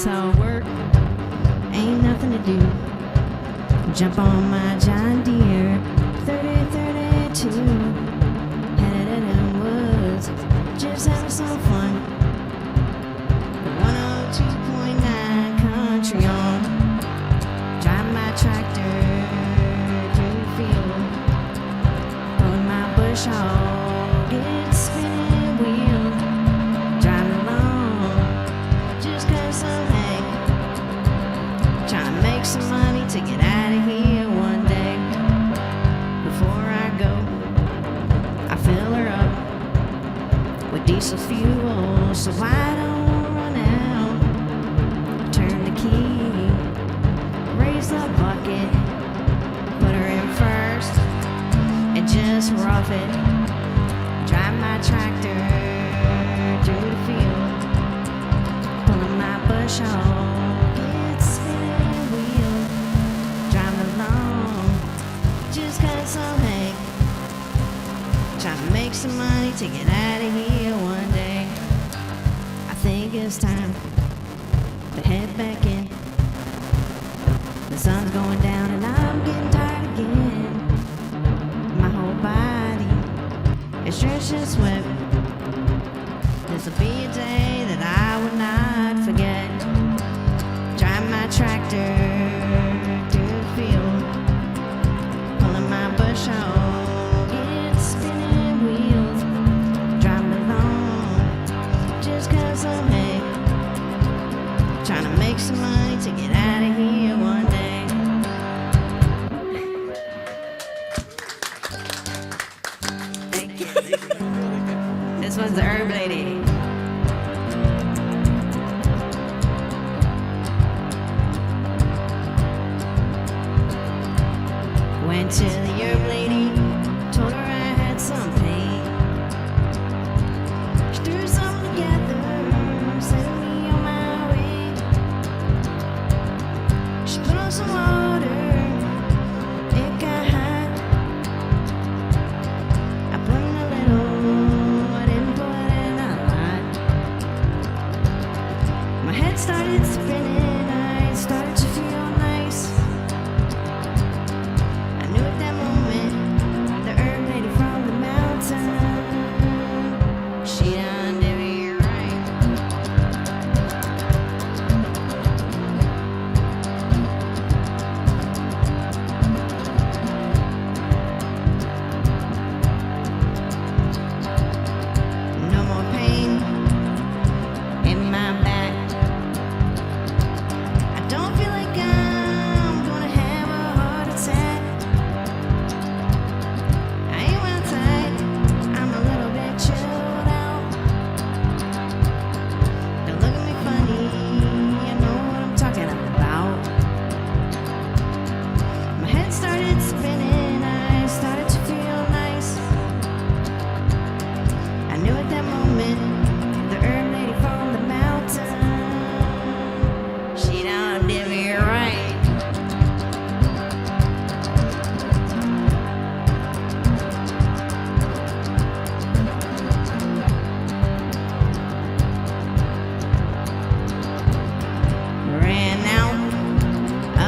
So work ain't nothing to do. Jump on my John Deere 3032. Headed in the woods, just having some fun. 102.9 country on. Drive my tractor through the field. Pulling my bush hog, it's spinning wheel. Driving along, just cause I'm hay. Trying to make some money to get out of here one day. Before I go, I fill her up with diesel fuel, so I don't run out. Turn the key, raise the bucket, put her in first, and just rough it. Drive my tractor through the field, pulling my bush hog, it's spinning wheel. Driving along, just cause I'm hay. Trying to make some money to get out of here one day. I think it's time to head back in. The sun's going down and I'm getting tired again. My whole body is drenched in sweat. This'll be a day that I will not forget. Drive my tractor through the field, pulling my bush hog, it's spinning wheels. Driving along, just cause I'm hay. Trying to make some money to get out of here one day. Thank you. This one's the Herb Lady. Went to the herb lady, told her I had some pain. She threw something together, sent me on my way. She put on some water, it got hot. I put in a little, I didn't put in a lot. My head started spinning, I started to feel nice. I knew at that moment the herb lady from the mountain, she done did me right. No more pain in my back. I don't feel like I'm gonna have a heart attack. I ain't well tight, I'm a little bit chilled out. Don't look at me funny, you know what I'm talking about. My head started spinning, I started to feel nice. I knew at that moment the herb lady from the mountain, she done did me right. Ran out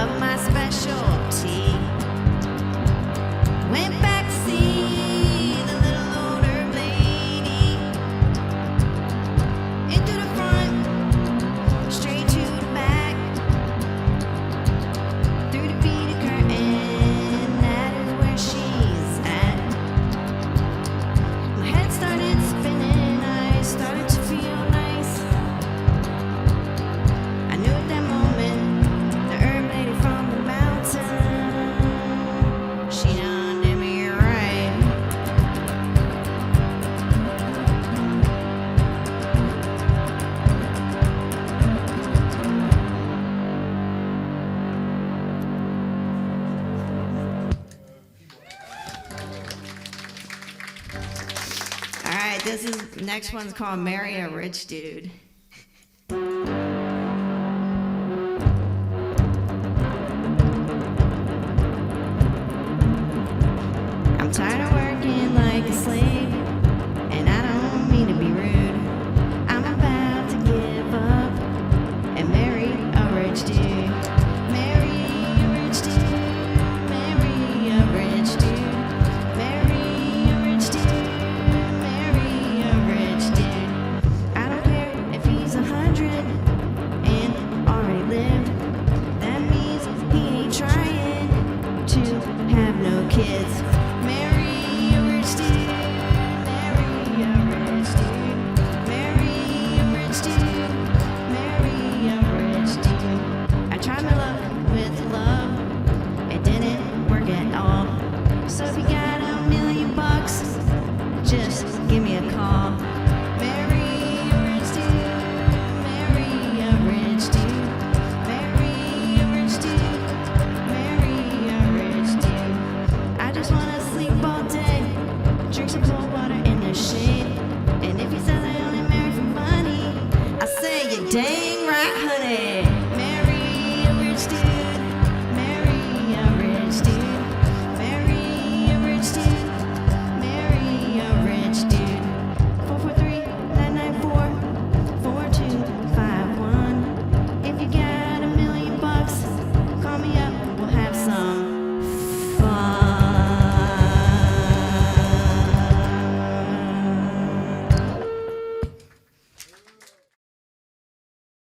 of my specialty. Went back to see the little old herb lady. Into the front, straight to the back. Through the beaded curtain, that is where she's at. My head started spinning, I started to feel nice. I knew at that moment the herb lady from the mountain, she done did me right. All right, next one's called Marry a Rich Dude. I'm tired of working like a slave, and I don't mean to be rude. I'm about to give up and marry I say you dang right, honey. Marry a rich dude.